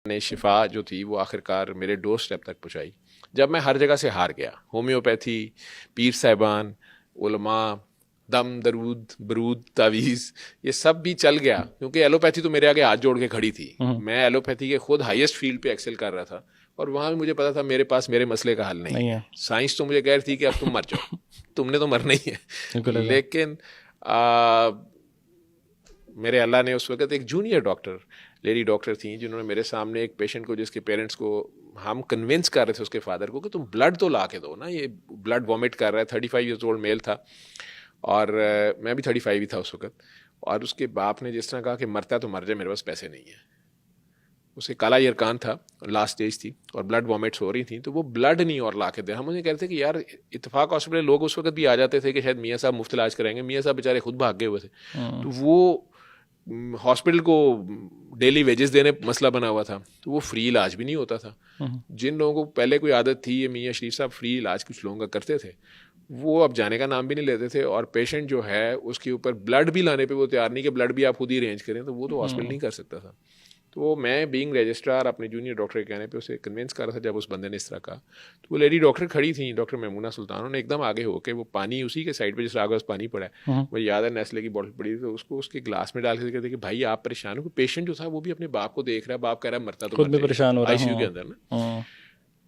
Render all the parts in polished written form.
ने शिफा जो थी वो आखिरकार मेरे डोर स्टेप तक पहुंचाई। जब मैं हर जगह से हार गया, होम्योपैथी, पीर साहिबान, उलमा, दम दरूद बरूद तावीज़, ये सब भी चल गया क्योंकि एलोपैथी तो मेरे आगे हाथ जोड़ के खड़ी थी। मैं एलोपैथी के खुद हाईएस्ट फील्ड पे एक्सेल कर रहा था और वहाँ भी मुझे पता था मेरे पास मेरे मसले का हल नहीं है। साइंस तो मुझे कह रही थी कि अब तुम मर जाओ, तुमने तो मरना ही है। लेकिन मेरे अल्लाह ने उस वक्त एक जूनियर डॉक्टर, लेडी डॉक्टर थी, जिन्होंने मेरे सामने एक पेशेंट को, जिसके पेरेंट्स को हम कन्विंस कर रहे थे, उसके फादर को, कि तुम ब्लड तो ला के दो ना, ये ब्लड वॉमिट कर रहा है। 35 ईयर्स ओल्ड मेल था और मैं भी 35 ही था उस वक्त। और उसके बाप ने जिस तरह कहा कि मरता तो मर जाए, मेरे पास पैसे नहीं है। उसे काला यरकान था, लास्ट स्टेज थी और ब्लड वॉमिट्स हो रही थी, तो वो ब्लड नहीं और ला के दे। हम उन्हें कहते थे कि यार इत्तेफाक हॉस्पिटल लोग उस वक्त भी आ जाते थे कि शायद मियाँ साहब मुफ्त इलाज कराएंगे। मियाँ साहब बेचारे खुद भाग गए हुए थे, तो वो हॉस्पिटल को डेली वेजेस देने मसला बना हुआ था, तो वो फ्री इलाज भी नहीं होता था। जिन लोगों को पहले कोई आदत थी, ये मियाँ शरीफ साहब फ्री इलाज कुछ लोगों का करते थे, वो अब जाने का नाम भी नहीं लेते थे। और पेशेंट जो है उसके ऊपर ब्लड भी लाने पे वो तैयार नहीं कि ब्लड भी आप खुद ही अरेंज करें, तो वो तो हॉस्पिटल नहीं कर सकता था। तो मैं बीइंग रजिस्ट्रार अपने जूनियर डॉक्टर के कहने पे उसे कन्विंस कर रहा था। जब उस बंदे ने इस तरह कहा तो वो लेडी डॉक्टर खड़ी थी, डॉक्टर मेमूना सुल्तान, उन्होंने एकदम आगे होकर वो पानी उसी के साइड पे जिस आगे पानी पड़ा है, मुझे याद है नेस्ले की बॉटल पड़ी थी, तो उसको उसके ग्लास में डाल के कहते कि भाई आप परेशान हो। पेशेंट जो था वो भी अपने बाप को देख रहा है, बाप कह रहा है मरता तो मर जाएगा आईसीयू के अंदर ना।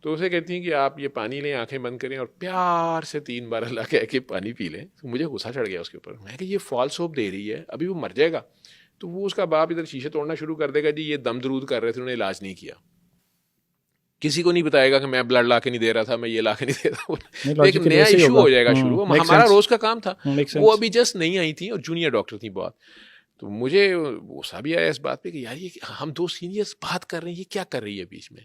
तो उसे कहती हैं कि आप ये पानी लें, आंखें बंद करें और प्यार से 3 बार अल्लाह कह के पानी पी लें। तो मुझे गुस्सा चढ़ गया उसके ऊपर। मैं कि ये फॉल्स होप दे रही है, अभी वो मर जाएगा। तो वो उसका बाप इधर शीशे तोड़ना शुरू कर देगा, जी ये दम दरूद कर रहे थे, उन्होंने इलाज नहीं किया। किसी को नहीं बताएगा कि मैं ब्लड ला के नहीं दे रहा था, मैं ये ला के नहीं दे रहा था। एक नया इशू हो जाएगा शुरू। हमारा रोज का काम था, वो अभी जस्ट नहीं आई थी और जूनियर डॉक्टर थी बहुत। तो मुझे गुस्सा भी आया इस बात पे कि यार ये हम 2 सीनियर्स बात कर रहे हैं, ये क्या कर रही है बीच में।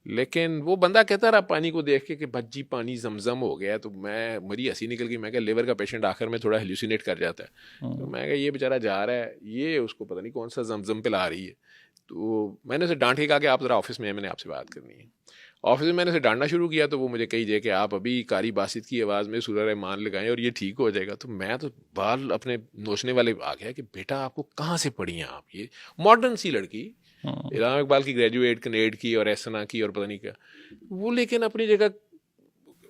लेकिन वो बंदा कहता रहा पानी को देख के कि भज्जी पानी जमजम हो गया। तो मेरी हंसी निकल गई। मैं क्या, लिवर का पेशेंट आखिर में थोड़ा हेल्यूसिनेट कर जाता है। तो मैं क्या, ये बेचारा जा रहा है, ये उसको पता नहीं कौन सा जमजम पिला रही है। तो मैंने उसे डांट के कहा कि आप ज़रा ऑफिस में हैं, मैंने आपसे बात करनी है। ऑफिस में मैंने उसे डांटना शुरू किया तो वो मुझे कही जाए कि आप अभी कारी बासित की आवाज़ में सूरह रहमान लगाएं और ये ठीक हो जाएगा। तो मैं तो बाल अपने नोचने वाले आ गया कि बेटा आपको कहाँ से पढ़ी हैं आप, ये मॉडर्न सी लड़की, इलामा इकबाल की ग्रेजुएट, कनेड की और एसना की और पता नहीं क्या, वो लेकिन अपनी जगह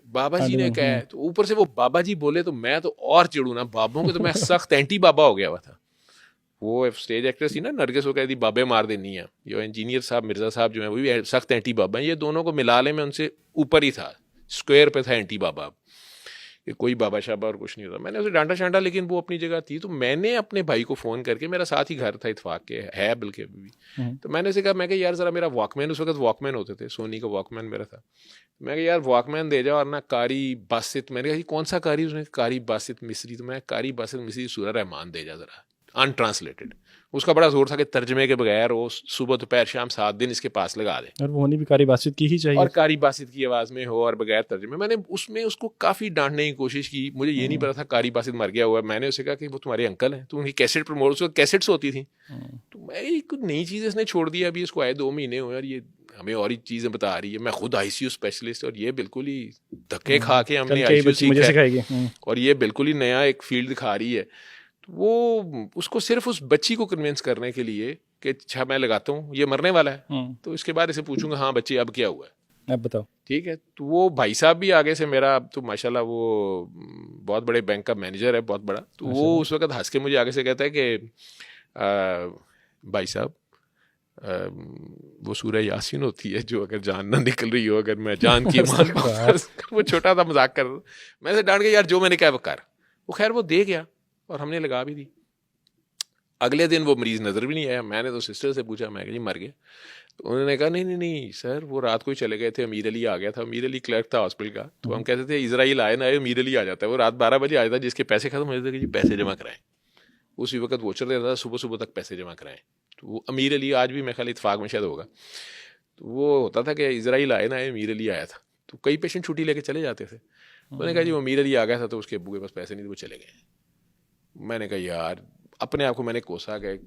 बाबा जी ने कहा है। तो ऊपर से वो बाबा जी बोले तो मैं तो और चिड़ू ना, बाबों के तो मैं सख्त एंटी बाबा हो गया हुआ था। वो स्टेज एक्ट्रेस थी ना नरगिस, वो कहती बाबे मार देनी है। ये इंजीनियर साहब मिर्ज़ा साहब जो है वो भी सख्त एंटी बाबा हैं। ये दोनों को मिला ले, मैं उनसे ऊपर ही था, स्क्वायर पे था एंटी बाबा, कि कोई बाबा शाबा और कुछ नहीं होता। मैंने उसे डांटा शांटा, लेकिन वो अपनी जगह थी। तो मैंने अपने भाई को फ़ोन करके, मेरा साथ ही घर था इत्तेफाक के, है बल्कि अभी भी, तो मैंने उसे कहा, मैं यार ज़रा मेरा वॉकमैन, उस वक्त वॉकमैन होते थे, सोनी का वॉकमैन मेरा था, मैं यार वॉकमैन दे जाओ और ना कारी बासित, मैंने कहा कौन सा कारी, उसने कारी बासित मिस्री, तो मैं कारी बासित मिस्री सूरह रहमान दे जा ज़रा, अनट्रांसलेटेड। उसका बड़ा जोर था कि तर्जमे के बगैर वो सुबह दोपहर शाम 7 दिन इसके पास लगा दे, और वो होनी भी कारी बातचीत की ही चाहिए, और कारी बासित की आवाज़ में हो और बगैर तर्जमे। मैंने उसमें उसको काफ़ी डांटने की कोशिश की। मुझे ये नहीं पता था कारी बासित मर गया हुआ है। मैंने उसे कहा कि वो तुम्हारे अंकल हैं, तो उनकी कैसेट प्रमोट, उसको कैसेट्स होती थी। तो मैं कुछ नई चीज़ इसने छोड़ दिया, अभी इसको आए 2 महीने हुए और ये हमें और ही चीज़ें बता रही है। मैं खुद आईसीयू स्पेशलिस्ट और ये बिल्कुल ही धक्के खा के हमने आईसीयू सीखा है और ये बिल्कुल ही नया एक फील्ड दिखा रही है। तो वो उसको सिर्फ उस बच्ची को कन्विंस करने के लिए कि अच्छा मैं लगाता हूँ, ये मरने वाला है, तो इसके बाद इसे पूछूंगा हाँ बच्ची अब क्या हुआ है, अब बताओ। ठीक है। तो वो भाई साहब भी आगे से, मेरा अब तो माशाल्लाह वो बहुत बड़े बैंक का मैनेजर है, बहुत बड़ा। तो वो उस वक्त हंस के मुझे आगे से कहता है कि भाई साहब वो सूरह यासीन होती है जो अगर जान ना निकल रही हो, अगर मैं जान की मान वो छोटा सा मजाक कर, मैं से डांट के यार जो मैंने कहा वो कर। वो खैर वो दे गया और हमने लगा भी दी। अगले दिन वो मरीज़ नज़र भी नहीं आया। मैंने तो सिस्टर से पूछा, मैं जी मर गया? तो उन्होंने कहा नहीं नहीं नहीं सर, वो रात को ही चले गए थे, अमीर अली आ गया था, अमीर अली क्लर्क था हॉस्पिटल का। तो हम कहते थे इजराइल आए ना आए, अमीर अली आ जाता है। वो रात 12 बजे आ जाता है, जिसके पैसे खत्म हो जाते थे कि जी पैसे जमा कराएं। उसी वक्त वोचर देता था, सुबह सुबह तक पैसे जमा कराएं। तो वो अमीर अली आज भी मेरे ख्याल इत्तेफाक में शायद होगा। तो वो होता था कि इजराइल आए ना आए, अमीर अली आया था। तो कई पेशेंट छुट्टी लेके चले जाते थे। उन्होंने कहा जी वो अमीर अली आ गया था, तो उसके अब्बू के पास पैसे नहीं थे, वो चले गए। मैंने कहा यार, अपने आप को मैंने कोसा गया,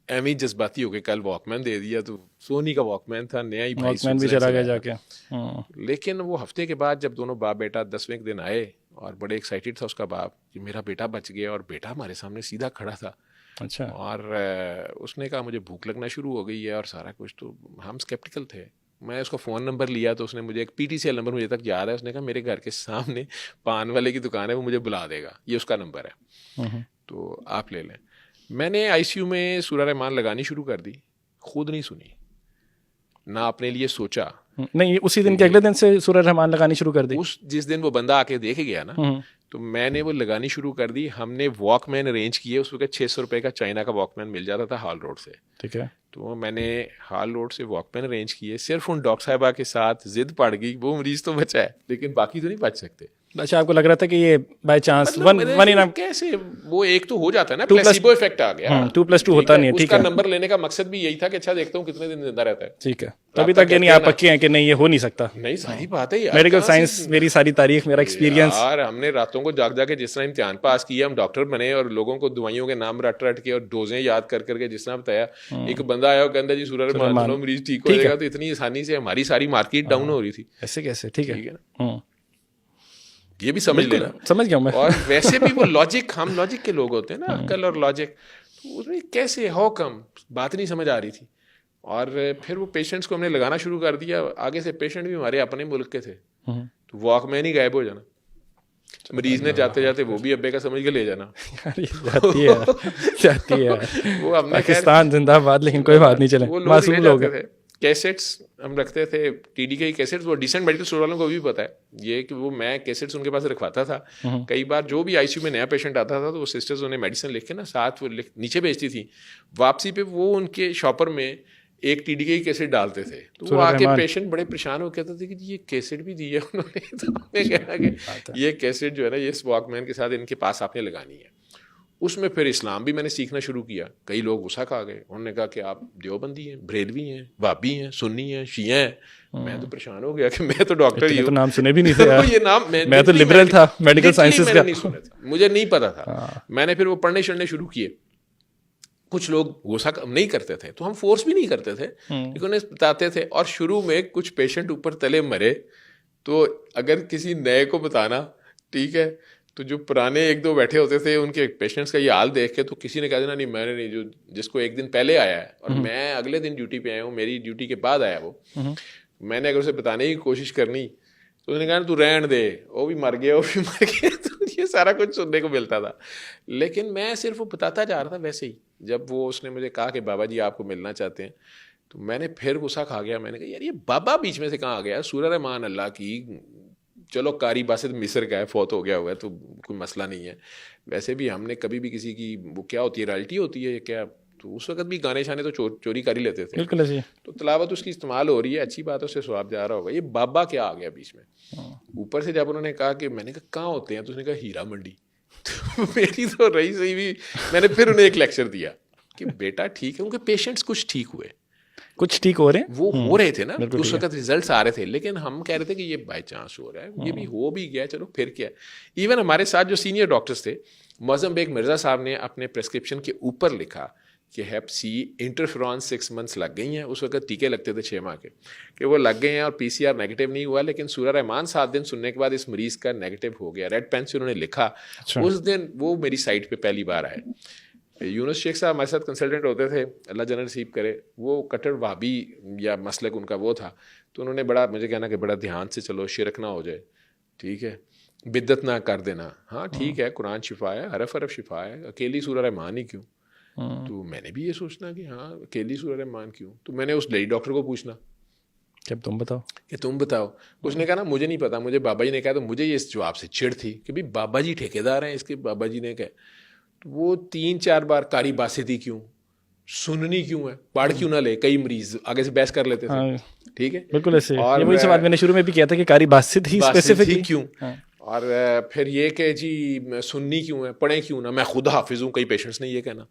एमी जज्बाती हो गए, कल वॉकमैन दे दिया। तो सोनी का वॉकमैन था, नया ही भाई, वॉकमैन भी चला गया जाके। लेकिन वो हफ्ते के बाद जब दोनों बाप बेटा 10वें दिन आए और बड़े एक्साइटेड था उसका बाप कि मेरा बेटा बच गया, और बेटा हमारे सामने सीधा खड़ा था। अच्छा। और उसने कहा मुझे भूख लगना शुरू हो गई है और सारा कुछ, तो हम स्केप्टिकल थे। मैं उसका फ़ोन नंबर लिया तो उसने मुझे एक PTCL नंबर मुझे तक याद है, उसने कहा मेरे घर के सामने पान वाले की दुकान है, वो मुझे बुला देगा, ये उसका नंबर है, हम्म। तो आप ले लें। मैंने ICU में सूरह रहमान लगानी शुरू कर दी, खुद नहीं सुनी, ना अपने लिए सोचा। नहीं, उसी दिन के अगले दिन से सूरह रहमान लगानी शुरू कर दी? उस जिस दिन वो बंदा आके देख गया ना, हम्म। तो मैंने वो लगानी शुरू कर दी। हमने वॉकमैन अरेंज किए, उस वक्त 600 रुपये का चाइना का वॉकमैन मिल जाता था हॉल रोड से। ठीक है। तो मैंने हॉल रोड से वॉकमैन अरेंज किए, सिर्फ उन डॉक्टर साहिबा के साथ जिद पड़ गई, वो मरीज तो बचा है लेकिन बाकी तो नहीं बच सकते। अच्छा, आपको लग रहा था कि ये बाय चांस मतलब वन इन कैसे वो एक तो हो जाता है ना, 2 + प्लेसिबो इफेक्ट आ गया। 2+2 होता नहीं है, ठीक उसका है। नंबर लेने का मकसद भी यही था कि अच्छा देखता हूँ कितने दिन जिंदा रहता है। ठीक है, तो तभी आप तक यानी कहते आप हैं ना- पक्के हैं कि नहीं ये हो नहीं सकता? नहीं, सारी बात है यार, मेडिकल कहाँ साइंस, से- मेरी सारी तारीख, मेरा एक्सपीरियंस। यार हमने रातों को जाग जाके जिस तरह इम्तिहान पास किया, हम डॉक्टर बने और लोगों को दवाइयों के नाम रट रट के और डोजें याद कर करके जिस तरह बताया। एक बंदा आया और कहता जी सूरह रहमान सुनो मरीज ठीक हो जाएगा, तो इतनी आसानी से हमारी सारी मार्केट डाउन हो रही थी। ऐसे कैसे? ठीक है। ठीक है ना, ये भी समझ बिल्कुल, लेना। समझ गया मैं। और वैसे भी वो लॉजिक, हम लॉजिक के लोग होते हैं ना, अक्ल और लॉजिक, तो उसमें कैसे हाउ कम बात नहीं समझ आ रही थी। और फिर वो पेशेंट्स को हमने लगाना शुरू कर दिया। आगे से पेशेंट भी हमारे अपने मुल्क के थे, तो वॉकमैन ही गायब हो जाना, मरीज ने जाते जाते वो भी अब्बे का समझ के ले जाना। यार ये जाती है, जाती है। वो हमने पाकिस्तान जिंदाबाद, लेकिन कोई बात नहीं, चले वो मासूम लोग थे। कैसेट्स हम रखते थे, TD के कैसेट्स, वो डिसेंट मेडिकल स्टोर वालों को भी पता है ये कि वो मैं कैसेट्स उनके पास रखवाता था। कई बार जो भी ICU में नया पेशेंट आता था तो वो सिस्टर्स उन्हें मेडिसिन लिख के ना साथ वो नीचे भेजती थी। वापसी पे वो उनके शॉपर में एक TD के कैसेट डालते थे, तो वो आके पेशेंट बड़े परेशान हो कहते थे कि ये कैसेट भी दी है उन्होंने। तो हमने कहा कि ये कैसेट जो है ना, ये वॉकमैन के साथ इनके पास आपने लगानी है। उसमें फिर इस्लाम भी मैंने सीखना शुरू किया। कई लोग गुस्सा खा गए, उन्होंने कहा कि आप देवबंदी हैं, बरेलवी हैं, वाबी हैं, सुन्नी हैं, शिया हैं। मैं तो परेशान हो गया कि मैं तो डॉक्टर ही हूँ, तो नाम सुने भी नहीं थे यार। ये नाम मैं तो लिबरल था मेडिकल साइंसेस का, नहीं सुना था, मुझे नहीं पता था। मैंने फिर वो पढ़ने शढ़ने शुरू किए। कुछ लोग गुस्सा नहीं करते थे तो हम फोर्स भी नहीं करते थे, लेकिन उन्हें बताते थे। और शुरू में कुछ पेशेंट ऊपर तले मरे, तो अगर किसी नए को बताना, ठीक है, तो जो पुराने एक दो बैठे होते थे उनके पेशेंट्स का ये हाल देख के तो किसी ने कहा देना नहीं मैंने नहीं, जो जिसको एक दिन पहले आया है और मैं अगले दिन ड्यूटी पे आया हूँ, मेरी ड्यूटी के बाद आया वो, मैंने अगर उसे बताने की कोशिश करनी तो उसने कहा तू रहन दे, वो भी मर गया, वो भी मर गया। तो ये सारा कुछ सुनने को मिलता था, लेकिन मैं सिर्फ वो बताता जा रहा था। वैसे ही जब वो उसने मुझे कहा कि बाबा जी आपको मिलना चाहते हैं, तो मैंने फिर गुस्सा खा गया। मैंने कहा यार ये बाबा बीच में से कहाँ आ गया? सूरह रहमान अल्लाह की, चलो कारी बासित मिस्र का है, फौत हो गया हुआ है तो कोई मसला नहीं है। वैसे भी हमने कभी भी किसी की वो क्या होती है, रॉयल्टी होती है क्या, तो उस वक्त भी गाने शाने तो चोरी कर ही लेते थे। बिल्कुल ऐसे। तो तलावत उसकी इस्तेमाल हो रही है, अच्छी बात है, उससे स्वाब जा रहा होगा। ये बाबा क्या आ गया बीच में? ऊपर से जब उन्होंने कहा कि, मैंने कहा कहाँ होते हैं, तो उसने कहा हीरा मंडी। तो मेरी तो रही सही भी, मैंने फिर उन्हें एक लेक्चर दिया कि बेटा ठीक है, उनके पेशेंट्स कुछ ठीक हुए, कुछ ठीक हो रहे हैं, वो हो रहे थे ना, उस वक्त रिजल्ट्स आ रहे थे, लेकिन हम कह रहे थे कि ये बाय चांस हो रहा है, ये भी हो भी गया, चलो फिर क्या। इवन हमारे साथ जो सीनियर डॉक्टर्स थे, मौजम बेग मिर्ज़ा साहब ने अपने प्रेस्क्रिप्शन के ऊपर लिखा कि हेप सी इंटरफेरॉन 6 मंथ्स लग गई हैं। उस वक्त टीके लगते थे 6 माह के, कि वो लग गए हैं और PCR नेगेटिव नहीं हुआ, लेकिन सूरह रहमान 7 दिन सुनने के बाद इस मरीज़ का नेगेटिव हो गया। रेड पेन से उन्होंने लिखा। उस दिन वो मेरी साइट पे पहली बार आए। यूनुस शेख साहब हमारे साथ कंसल्टेंट होते थे, अल्लाह जन्नत नसीब करे, वो कट्टर वहाबी या मसलक उनका वो था, तो उन्होंने बड़ा मुझे कहना कि बड़ा ध्यान से चलो, शिरक ना हो जाए, ठीक है, बिद्दत ना कर देना। हाँ ठीक है, कुरान शिफा है, हरफ हरफ शिफा है, अकेली सूरह रहमान ही क्यों? तो मैंने भी ये सोचना कि हाँ अकेली सूरह रहमान क्यों, तो मैंने उस लेडी डॉक्टर को पूछना कि तुम बताओ, कि तुम बताओ। उसने कहा ना मुझे नहीं पता, मुझे बाबा जी ने कहा। तो मुझे ये इस जवाब से चिढ़ थी कि भाई बाबा जी ठेकेदार हैं इसके, बाबा जी ने कहा। तो वो 3-4 बार कारी बासिती क्यों, सुननी क्यों है, पढ़ क्यों ना ले, कई मरीज आगे से बहस कर लेते थे। हाँ, ठीक है, बिल्कुल ऐसे। और ये वही सवाल मैंने शुरू में भी किया था कि कारी बासित ही स्पेसिफिकली क्यों। और फिर ये कि जी सुन्नी क्यों है, पढ़े क्यों ना, मैं खुद हाफिज हूँ, कई पेशेंट्स ने ये कहना।